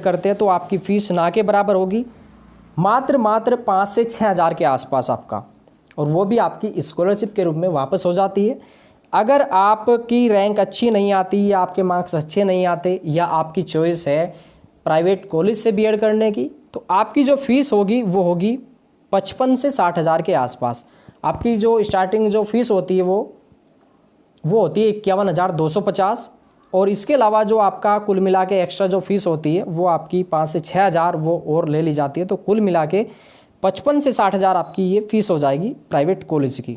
करते हैं तो आपकी फ़ीस ना के बराबर होगी, मात्र 5 से 6 हज़ार के आसपास आपका, और वो भी आपकी स्कॉलरशिप के रूप में वापस हो जाती है। अगर आपकी रैंक अच्छी नहीं आती या आपके मार्क्स अच्छे नहीं आते या आपकी चॉइस है प्राइवेट कॉलेज से बीएड करने की, तो आपकी जो फ़ीस होगी वो होगी 55 से 60 हज़ार के आसपास। आपकी जो स्टार्टिंग जो फ़ीस होती है वो होती है 51,250, और इसके अलावा जो आपका कुल मिला के एक्स्ट्रा जो फ़ीस होती है वो आपकी 5 से 6 हज़ार वो और ले ली जाती है। तो कुल मिला के 55 से 60 हज़ार आपकी ये फ़ीस हो जाएगी प्राइवेट कॉलेज की।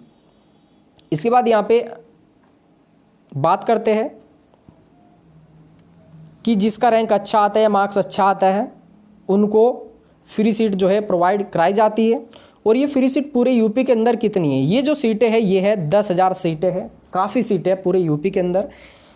इसके बाद यहाँ पे बात करते हैं कि जिसका रैंक अच्छा आता है, मार्क्स अच्छा आता है, उनको फ्री सीट जो है प्रोवाइड कराई जाती है। और ये फ्री सीट पूरे यूपी के अंदर कितनी है, ये जो सीटें हैं ये है 10,000 सीटें हैं, काफ़ी सीटें हैं पूरे यूपी के अंदर।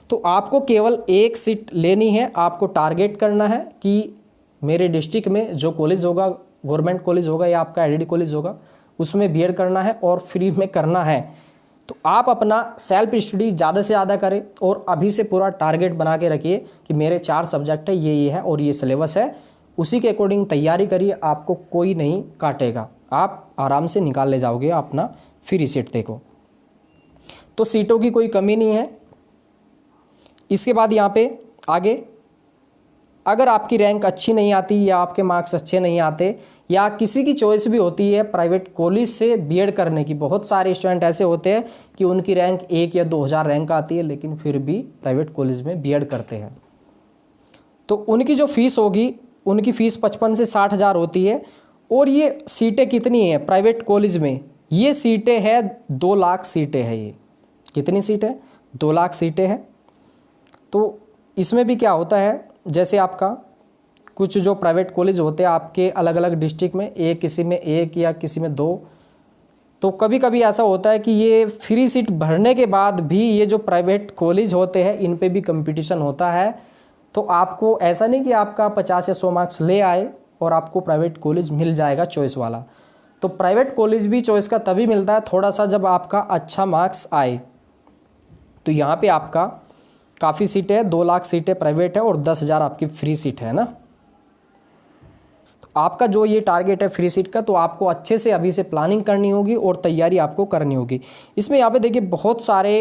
तो आपको केवल एक सीट लेनी है, आपको टारगेट करना है कि मेरे डिस्ट्रिक्ट में जो कॉलेज होगा, गवर्नमेंट कॉलेज होगा या आपका आईडीडी कॉलेज होगा, उसमें बीएड करना है और फ्री में करना है। तो आप अपना सेल्फ स्टडी ज़्यादा से ज़्यादा करें और अभी से पूरा टारगेट बना के रखिए कि मेरे 4 सब्जेक्ट है, ये है और ये सिलेबस है, उसी के अकॉर्डिंग तैयारी करिए, आपको कोई नहीं काटेगा, आप आराम से निकाल ले जाओगे अपना फ्री सीट। देखो तो सीटों की कोई कमी नहीं है। इसके बाद यहाँ पे आगे, अगर आपकी रैंक अच्छी नहीं आती या आपके मार्क्स अच्छे नहीं आते या किसी की चॉइस भी होती है प्राइवेट कॉलेज से बीएड करने की, बहुत सारे स्टूडेंट ऐसे होते हैं कि उनकी रैंक 1 या 2,000 रैंक आती है लेकिन फिर भी प्राइवेट कॉलेज में बीएड करते हैं, तो उनकी जो फीस होगी, उनकी फ़ीस 55 से 60 हज़ार होती है। और ये सीटें कितनी हैं प्राइवेट कॉलेज में, ये सीटें हैं 2 लाख सीटें हैं। ये कितनी सीटें, 2 लाख सीटें हैं। तो इसमें भी क्या होता है, जैसे आपका कुछ जो प्राइवेट कॉलेज होते हैं आपके अलग अलग डिस्ट्रिक्ट में, एक किसी में 1 या किसी में 2, तो कभी कभी ऐसा होता है कि ये फ्री सीट भरने के बाद भी ये जो प्राइवेट कॉलेज होते हैं इन पे भी कंपटीशन होता है। तो आपको ऐसा नहीं कि आपका 50 या 100 मार्क्स ले आए और आपको प्राइवेट कॉलेज मिल जाएगा चॉइस वाला। तो प्राइवेट कॉलेज भी चॉइस का तभी मिलता है थोड़ा सा जब आपका अच्छा मार्क्स आए। तो यहाँ पे आपका काफ़ी सीटें हैं, 2 लाख सीटें प्राइवेट है और 10,000 आपकी फ्री सीट है ना। तो आपका जो ये टारगेट है फ्री सीट का, तो आपको अच्छे से अभी से प्लानिंग करनी होगी और तैयारी आपको करनी होगी। इसमें यहाँ पे देखिए बहुत सारे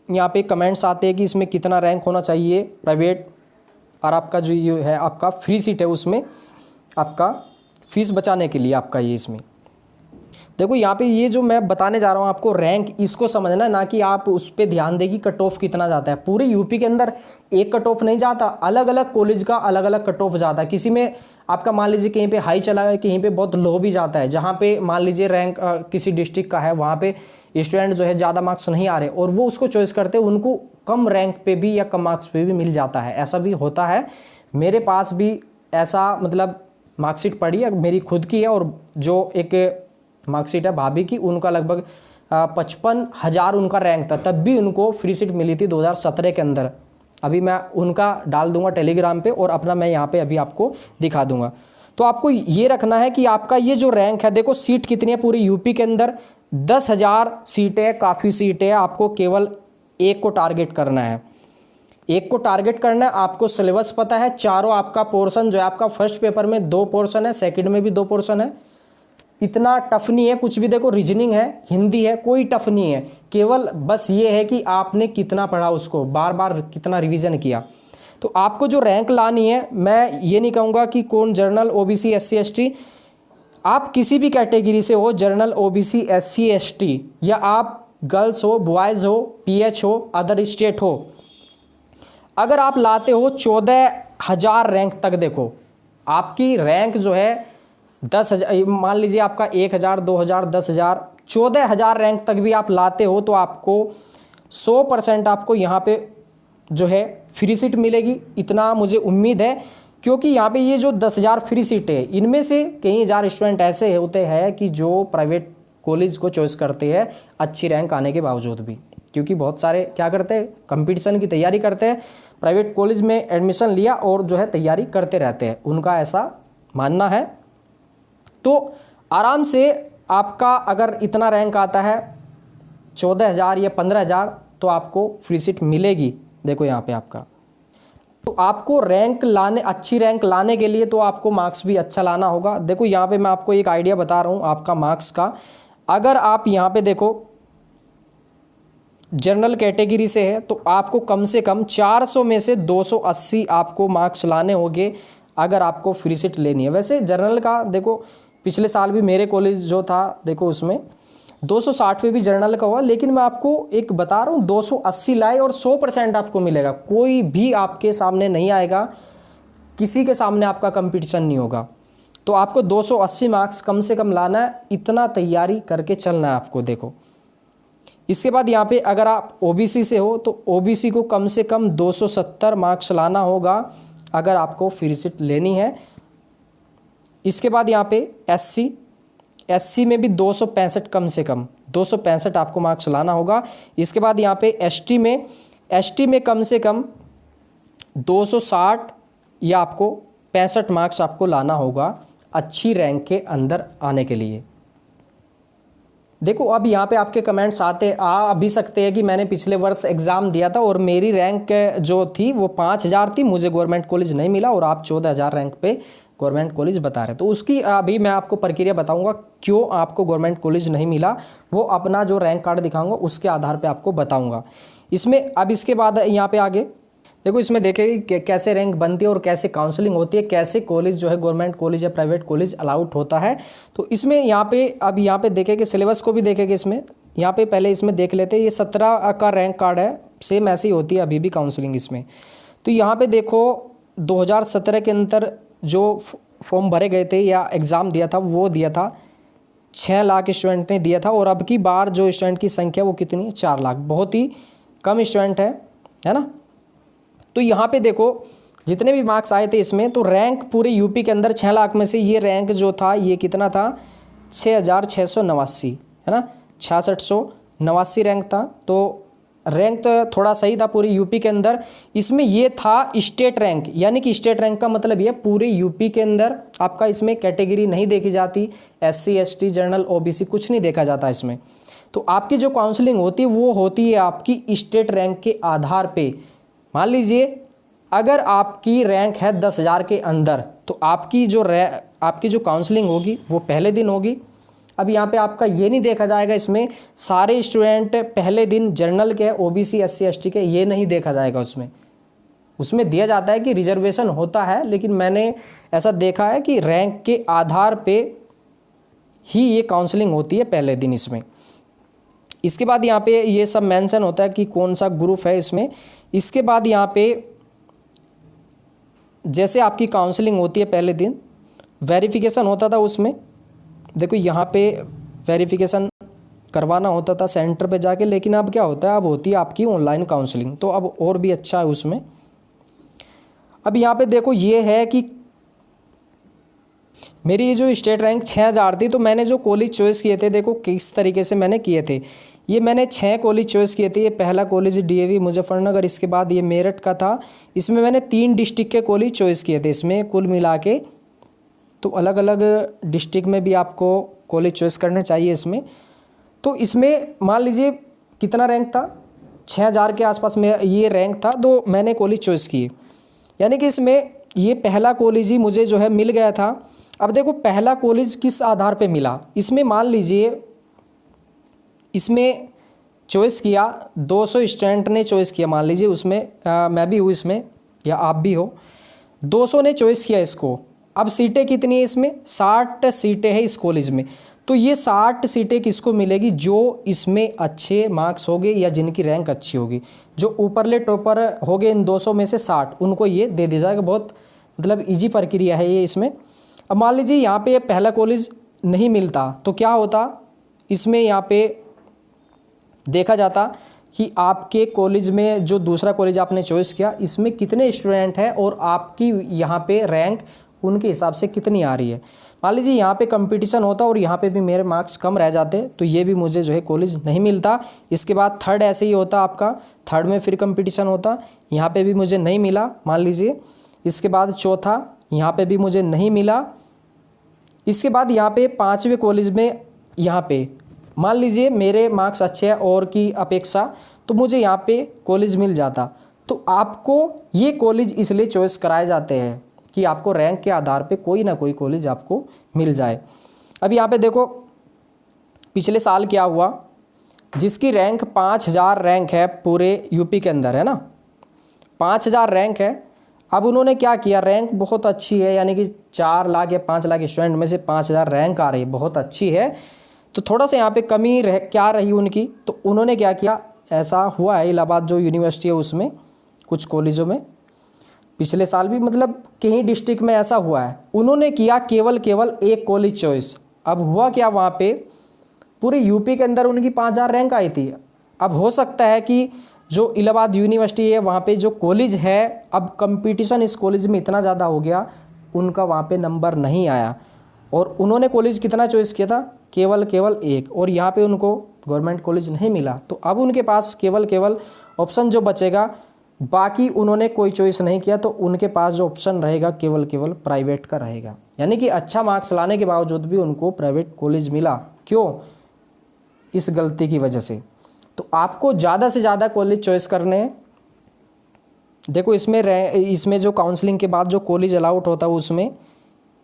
यहाँ पे कमेंट्स आते हैं कि इसमें कितना रैंक होना चाहिए प्राइवेट, और आपका जो ये है आपका फ्री सीट है उसमें आपका फ़ीस बचाने के लिए आपका ये इसमें देखो यहाँ पे ये जो मैं बताने जा रहा हूँ आपको रैंक, इसको समझना, ना कि आप उस पर ध्यान दें कि कट ऑफ कितना जाता है। पूरे यूपी के अंदर एक कट ऑफ नहीं जाता, अलग अलग कॉलेज का अलग अलग कट ऑफ जाता है। किसी में आपका मान लीजिए कहीं पे हाई चला गया, कहीं पे बहुत लो भी जाता है। जहाँ पे मान लीजिए रैंक किसी डिस्ट्रिक्ट का है, वहाँ पे स्टूडेंट जो है ज़्यादा मार्क्स नहीं आ रहे और वो उसको चॉइस करते हैं, उनको कम रैंक पे भी या कम मार्क्स पे भी मिल जाता है। ऐसा भी होता है, मेरे पास भी ऐसा मतलब मार्कशीट पड़ी है, मेरी खुद की है, और जो एक मार्कशीट है भाभी की, उनका लगभग 55,000 उनका रैंक था, तब भी उनको फ्री सीट मिली थी 2017 के अंदर। अभी मैं उनका डाल दूंगा टेलीग्राम पे और अपना मैं यहाँ पे अभी आपको दिखा दूंगा। तो आपको ये रखना है कि आपका ये जो रैंक है, देखो सीट कितनी है पूरी यूपी के अंदर, 10,000 सीटें, काफ़ी सीटें। आपको केवल एक को टारगेट करना है, एक को टारगेट करना है। आपको सिलेबस पता है, चारों आपका पोर्शन जो है आपका फर्स्ट पेपर में 2 पोर्शन है, सेकंड में भी 2 पोर्शन है। इतना टफ नहीं है कुछ भी। देखो रीजनिंग है, हिंदी है, कोई टफ नहीं है, केवल बस ये है कि आपने कितना पढ़ा, उसको बार बार कितना रिवीजन किया। तो आपको जो रैंक लानी है, मैं ये नहीं कहूँगा कि कौन जनरल, ओबीसी, एससी, एसटी, आप किसी भी कैटेगरी से हो, जनरल, ओबीसी, एससी, एसटी, या आप गर्ल्स हो, बॉयज़ हो, पीएच हो, अदर स्टेट हो, अगर आप लाते हो 14,000 रैंक तक, देखो आपकी रैंक जो है 10,000, मान लीजिए आपका 1,000, 2,000, 10,000, 14,000 रैंक तक भी आप लाते हो तो आपको 100% आपको यहाँ पे जो है फ्री सीट मिलेगी। इतना मुझे उम्मीद है, क्योंकि यहाँ पे ये जो 10,000 फ्री सीट है, इनमें से कई हज़ार स्टूडेंट ऐसे होते हैं कि जो प्राइवेट कॉलेज को चॉइस करते हैं अच्छी रैंक आने के बावजूद भी, क्योंकि बहुत सारे क्या करते हैं, कंपटीशन की तैयारी करते हैं, प्राइवेट कॉलेज में एडमिशन लिया और जो है तैयारी करते रहते हैं, उनका ऐसा मानना है। तो आराम से आपका अगर इतना रैंक आता है 14,000 या 15,000, तो आपको फ्री सीट मिलेगी। देखो यहाँ पे आपका तो आपको रैंक लाने, अच्छी रैंक लाने के लिए तो आपको मार्क्स भी अच्छा लाना होगा। देखो यहाँ पे मैं आपको एक आइडिया बता रहा हूँ आपका मार्क्स का। अगर आप यहाँ पे देखो जनरल कैटेगरी से है तो आपको कम से कम 400 में से 280 आपको मार्क्स लाने होंगे अगर आपको फ्री सीट लेनी है। वैसे जनरल का देखो पिछले साल भी मेरे कॉलेज जो था देखो उसमें 260 पे भी जनरल का हुआ, लेकिन मैं आपको एक बता रहा हूँ 280 लाए और 100% आपको मिलेगा। कोई भी आपके सामने नहीं आएगा, किसी के सामने आपका कंपटीशन नहीं होगा। तो आपको 280 मार्क्स कम से कम लाना है, इतना तैयारी करके चलना है आपको। देखो इसके बाद यहाँ पे अगर आप ओबीसी से हो तो ओबीसी को कम से कम 270 मार्क्स लाना होगा अगर आपको फ्री सीट लेनी है। इसके बाद यहाँ पे एससी में भी 265 कम से कम 265 आपको मार्क्स लाना होगा। इसके बाद यहाँ पे एसटी में कम से कम 260 या आपको 65 मार्क्स आपको लाना होगा अच्छी रैंक के अंदर आने के लिए। देखो अब यहाँ पे आपके कमेंट्स आ भी सकते हैं कि मैंने पिछले वर्ष एग्ज़ाम दिया था और मेरी रैंक जो थी वो 5000 थी, मुझे गवर्नमेंट कॉलेज नहीं मिला और आप 14000 रैंक पे गवर्नमेंट कॉलेज बता रहे। तो उसकी अभी मैं आपको प्रक्रिया बताऊंगा क्यों आपको गवर्नमेंट कॉलेज नहीं मिला, वो अपना जो रैंक कार्ड दिखाऊंगा उसके आधार पे आपको बताऊंगा इसमें। अब इसके बाद यहाँ पे आगे देखो इसमें देखें कैसे रैंक बनती है और कैसे काउंसलिंग होती है, कैसे कॉलेज जो है गवर्नमेंट कॉलेज या प्राइवेट कॉलेज अलाउड होता है। तो इसमें यहाँ पे अब यहाँ पे देखेंगे सिलेबस को भी देखेंगे इसमें। यहाँ पे पहले इसमें देख लेते हैं, ये 17 का रैंक कार्ड है, सेम ऐसे ही होती है अभी भी काउंसलिंग इसमें। तो यहाँ पे देखो 2017 के अंदर जो फॉर्म भरे गए थे या एग्ज़ाम दिया था वो दिया था 6 लाख स्टूडेंट ने दिया था और अब की बार जो स्टूडेंट की संख्या वो कितनी है 4 लाख, बहुत ही कम स्टूडेंट है ना। तो यहाँ पे देखो जितने भी मार्क्स आए थे इसमें तो रैंक पूरे यूपी के अंदर 6 लाख में से ये रैंक जो था ये कितना था 6689 है ना, 6689 रैंक था। तो रैंक तो थोड़ा सही था पूरे यूपी के अंदर। इसमें ये था स्टेट रैंक, यानी कि स्टेट रैंक का मतलब ये पूरे यूपी के अंदर आपका इसमें कैटेगरी नहीं देखी जाती, एससी एसटी जनरल ओबीसी कुछ नहीं देखा जाता इसमें। तो आपकी जो काउंसलिंग होती है वो होती है आपकी स्टेट रैंक के आधार पे। मान लीजिए अगर आपकी रैंक है 10,000 के अंदर तो आपकी जो काउंसलिंग होगी वो पहले दिन होगी। अब यहाँ पे आपका ये नहीं देखा जाएगा इसमें सारे स्टूडेंट पहले दिन जनरल के ओबीसी एससी एसटी के, ये नहीं देखा जाएगा उसमें दिया जाता है कि रिजर्वेशन होता है, लेकिन मैंने ऐसा देखा है कि रैंक के आधार पे ही ये काउंसलिंग होती है पहले दिन इसमें। इसके बाद यहाँ पे ये सब मेंशन होता है कि कौन सा ग्रुप है इसमें। इसके बाद यहाँ पे जैसे आपकी काउंसलिंग होती है पहले दिन वेरिफिकेशन होता था उसमें, देखो यहाँ पे वेरिफिकेशन करवाना होता था सेंटर पे जाके, लेकिन अब क्या होता है अब होती है आपकी ऑनलाइन काउंसलिंग, तो अब और भी अच्छा है उसमें। अब यहाँ पे देखो ये है कि मेरी ये जो स्टेट रैंक 6000 थी तो मैंने जो कॉलेज चॉइस किए थे देखो किस तरीके से मैंने किए थे। ये मैंने 6 कॉलेज चॉइस किए थे। ये पहला कॉलेज डीएवी मुजफ्फरनगर, इसके बाद ये मेरठ का था। इसमें मैंने 3 डिस्ट्रिक्ट के कॉलेज चॉइस किए थे इसमें कुल मिला के। तो अलग अलग डिस्ट्रिक्ट में भी आपको कॉलेज चॉइस करने चाहिए इसमें। तो इसमें मान लीजिए कितना रैंक था 6000 के आसपास में ये रैंक था, तो मैंने कॉलेज चॉइस किए, यानी कि इसमें ये पहला कॉलेज ही मुझे जो है मिल गया था। अब देखो पहला कॉलेज किस आधार पे मिला, इसमें मान लीजिए इसमें चॉइस किया 200 स्टूडेंट ने चॉइस किया, मान लीजिए उसमें मैं भी हूँ इसमें या आप भी हो, 200 ने चॉइस किया इसको। अब सीटें कितनी है इसमें 60 सीटें हैं इस कॉलेज में। तो ये 60 सीटें किसको मिलेगी, जो इसमें अच्छे मार्क्स होंगे या जिनकी रैंक अच्छी होगी, जो ऊपरले टॉपर हो गए इन 200 में से 60 उनको ये दे दिया जाएगा। बहुत मतलब ईजी प्रक्रिया है ये इसमें। अब मान लीजिए यहाँ पे पहला कॉलेज नहीं मिलता तो क्या होता, इसमें यहाँ पे देखा जाता कि आपके कॉलेज में जो दूसरा कॉलेज आपने चॉइस किया इसमें कितने स्टूडेंट हैं और आपकी यहाँ पे रैंक उनके हिसाब से कितनी आ रही है। मान लीजिए यहाँ पे कंपटीशन होता और यहाँ पे भी मेरे मार्क्स कम रह जाते तो ये भी मुझे जो है कॉलेज नहीं मिलता। इसके बाद थर्ड ऐसे ही होता आपका, थर्ड में फिर कंपटीशन होता, यहाँ पे भी मुझे नहीं मिला मान लीजिए। इसके बाद चौथा यहाँ पे भी मुझे नहीं मिला। इसके बाद यहाँ पे 5वें कॉलेज में यहाँ पे मान लीजिए मेरे मार्क्स अच्छे हैं और की अपेक्षा, तो मुझे यहाँ पे कॉलेज मिल जाता। तो आपको ये कॉलेज इसलिए चॉइस कराए जाते हैं कि आपको रैंक के आधार पे कोई ना कोई कॉलेज आपको मिल जाए। अब यहाँ पे देखो पिछले साल क्या हुआ, जिसकी रैंक 5000 रैंक है पूरे यूपी के अंदर, है ना, 5000 रैंक है। अब उन्होंने क्या किया, रैंक बहुत अच्छी है, यानी कि 4 लाख या 5 लाख स्टूडेंट में से 5000 रैंक आ रही है, बहुत अच्छी है। तो थोड़ा सा यहाँ पे कमी क्या रही उनकी, तो उन्होंने क्या किया, ऐसा हुआ है इलाहाबाद जो यूनिवर्सिटी है उसमें कुछ कॉलेजों में पिछले साल भी मतलब कहीं डिस्ट्रिक्ट में ऐसा हुआ है, उन्होंने किया केवल एक कॉलेज चॉइस। अब हुआ क्या, वहाँ पे पूरे यूपी के अंदर उनकी 5000 रैंक आई थी। अब हो सकता है कि जो इलाहाबाद यूनिवर्सिटी है वहाँ पे जो कॉलेज है, अब कंपटीशन इस कॉलेज में इतना ज़्यादा हो गया, उनका वहाँ पे नंबर नहीं आया और उन्होंने कॉलेज कितना चॉइस किया था, केवल एक, और यहाँ पे उनको गवर्नमेंट कॉलेज नहीं मिला। तो अब उनके पास केवल ऑप्शन जो बचेगा, बाकी उन्होंने कोई चॉइस नहीं किया, तो उनके पास जो ऑप्शन रहेगा केवल प्राइवेट का रहेगा। यानी कि अच्छा मार्क्स लाने के बावजूद भी उनको प्राइवेट कॉलेज मिला, क्यों, इस गलती की वजह से। तो आपको ज़्यादा से ज़्यादा कॉलेज चॉइस करने हैं। देखो इसमें जो काउंसलिंग के बाद जो कॉलेज अलाउट होता है उसमें,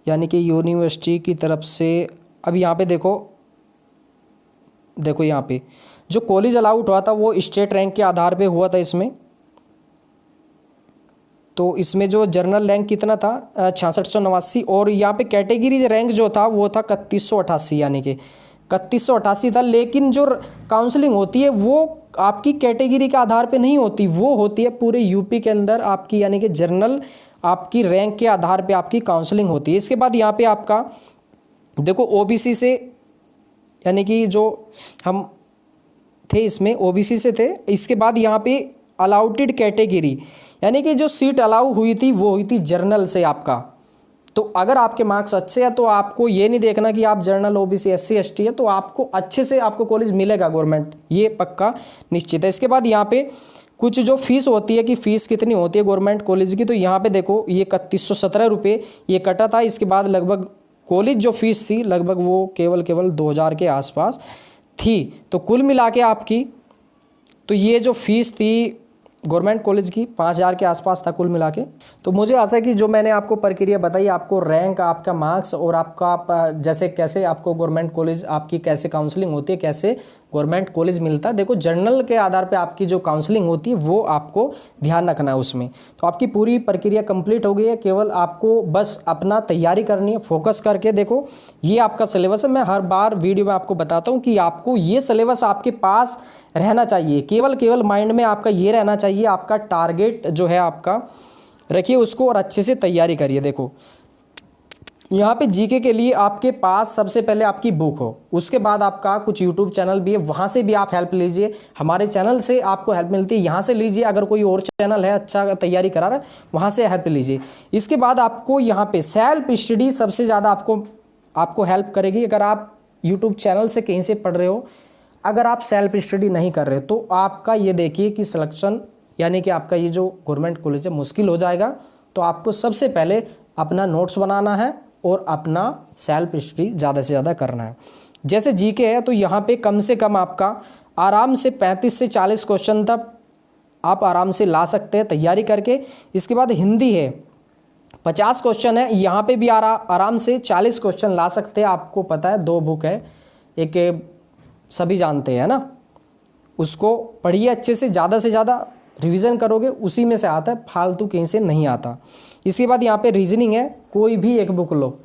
यानी कि यूनिवर्सिटी की तरफ से, अब यहाँ पे देखो यहाँ पे जो कॉलेज अलाउट हुआ था वो स्टेट रैंक के आधार पे हुआ था इसमें। तो इसमें जो जर्नल रैंक कितना था 6689, और यहाँ पे कैटेगरी रैंक जो था वो था 3188, यानी कि 3188 था। लेकिन जो काउंसलिंग होती है वो आपकी कैटेगरी के आधार पे नहीं होती, वो होती है पूरे यूपी के अंदर आपकी, यानी कि जर्नल आपकी रैंक के आधार पे आपकी काउंसलिंग होती है। इसके बाद यहाँ पे आपका देखो ओबीसी से, यानी कि जो हम थे इसमें ओबीसी से थे। इसके बाद यहाँ पे अलाउटेड कैटेगरी, यानी कि जो सीट अलाउ हुई थी वो हुई थी जर्नल से आपका। तो अगर आपके मार्क्स अच्छे हैं तो आपको ये नहीं देखना कि आप जर्नल ओबीसी एससी एसटी है, तो आपको अच्छे से आपको कॉलेज मिलेगा गवर्नमेंट, ये पक्का निश्चित है। इसके बाद यहाँ पे कुछ जो फीस होती है कि फ़ीस कितनी होती है गवर्नमेंट कॉलेज की, तो यहाँ पे देखो ये 3117 रुपये ये कटा था। इसके बाद लगभग कॉलेज जो फीस थी लगभग वो केवल 2000 के आसपास थी। तो कुल मिला के आपकी तो ये जो फीस थी गवर्नमेंट कॉलेज की 5000 के आसपास था कुल मिला के। तो मुझे आशा है कि जो मैंने आपको प्रक्रिया बताई, आपको रैंक, आपका मार्क्स और आपका जैसे कैसे आपको गवर्नमेंट कॉलेज आपकी कैसे काउंसलिंग होती है, कैसे गवर्नमेंट कॉलेज मिलता है। देखो जर्नल के आधार पे आपकी जो काउंसलिंग होती है वो आपको ध्यान रखना है उसमें। तो आपकी पूरी प्रक्रिया कंप्लीट हो गई है, केवल आपको बस अपना तैयारी करनी है फोकस करके। देखो ये आपका सिलेबस है, मैं हर बार वीडियो में आपको बताता हूँ कि आपको ये सिलेबस आपके पास रहना चाहिए, केवल माइंड में आपका ये रहना चाहिए, आपका टारगेट जो है आपका रखिए उसको और अच्छे से तैयारी करिए। देखो यहाँ पे जीके के लिए आपके पास सबसे पहले आपकी बुक हो, उसके बाद आपका कुछ यूट्यूब चैनल भी है, वहाँ से भी आप हेल्प लीजिए। हमारे चैनल से आपको हेल्प मिलती है, यहाँ से लीजिए। अगर कोई और चैनल है अच्छा तैयारी करा रहा है वहाँ से हेल्प लीजिए। इसके बाद आपको यहाँ पे सेल्फ स्टडी सबसे ज़्यादा आपको हेल्प करेगी। अगर आप यूट्यूब चैनल से कहीं से पढ़ रहे हो, अगर आप सेल्फ स्टडी नहीं कर रहे हो तो आपका ये देखिए कि सिलेक्शन, यानी कि आपका ये जो गवर्नमेंट कॉलेज है मुश्किल हो जाएगा। तो आपको सबसे पहले अपना नोट्स बनाना है और अपना सेल्फ स्टडी ज़्यादा से ज़्यादा करना है। जैसे जीके है तो यहाँ पे कम से कम आपका आराम से 35 से 40 क्वेश्चन तक आप आराम से ला सकते हैं तैयारी करके। इसके बाद हिंदी है 50 क्वेश्चन है, यहाँ पे भी आराम से 40 क्वेश्चन ला सकते हैं। आपको पता है 2 बुक है, एक सभी जानते हैं ना, उसको पढ़िए अच्छे से ज़्यादा रिवीजन करोगे, उसी में से आता है, फालतू कहीं से नहीं आता। इसके बाद यहाँ पे रीजनिंग है, कोई भी एक बुक लो,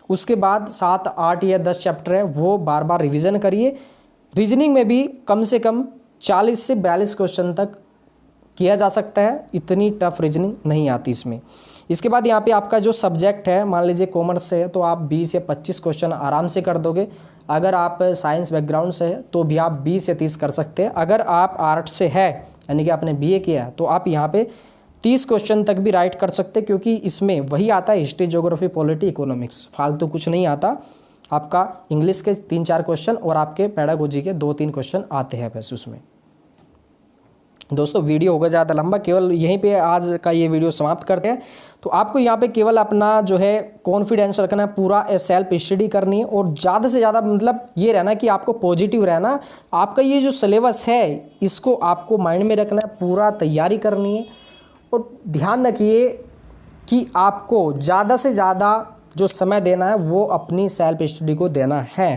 उसके बाद 7, 8 या 10 चैप्टर है वो बार बार रिवीजन करिए। रीजनिंग में भी कम से कम 40 से 42 क्वेश्चन तक किया जा सकता है, इतनी टफ रीजनिंग नहीं आती इसमें। इसके बाद यहाँ पे आपका जो सब्जेक्ट है, मान लीजिए कॉमर्स से है तो आप 20 या 25 क्वेश्चन आराम से कर दोगे। अगर आप साइंस बैकग्राउंड से है तो भी आप 20 या 30 कर सकते हैं। अगर आप आर्ट से है यानी कि आपने बीए किया है तो आप यहाँ पे 30 क्वेश्चन तक भी राइट कर सकते हैं, क्योंकि इसमें वही आता है हिस्ट्री, ज्योग्राफी, पॉलिटी, इकोनॉमिक्स, फालतू कुछ नहीं आता। आपका इंग्लिश के 3-4 क्वेश्चन और आपके पेडागोजी के 2-3 क्वेश्चन आते हैं वैसे उसमें। दोस्तों वीडियो होगा ज़्यादा लंबा, केवल यहीं पे आज का ये वीडियो समाप्त करते हैं। तो आपको यहाँ पे केवल अपना जो है कॉन्फिडेंस रखना है, पूरा सेल्फ स्टडी करनी है और ज़्यादा से ज़्यादा मतलब ये रहना कि आपको पॉजिटिव रहना। आपका ये जो सिलेबस है इसको आपको माइंड में रखना है, पूरा तैयारी करनी है। और ध्यान रखिए कि आपको ज़्यादा से ज़्यादा जो समय देना है वो अपनी सेल्फ स्टडी को देना है।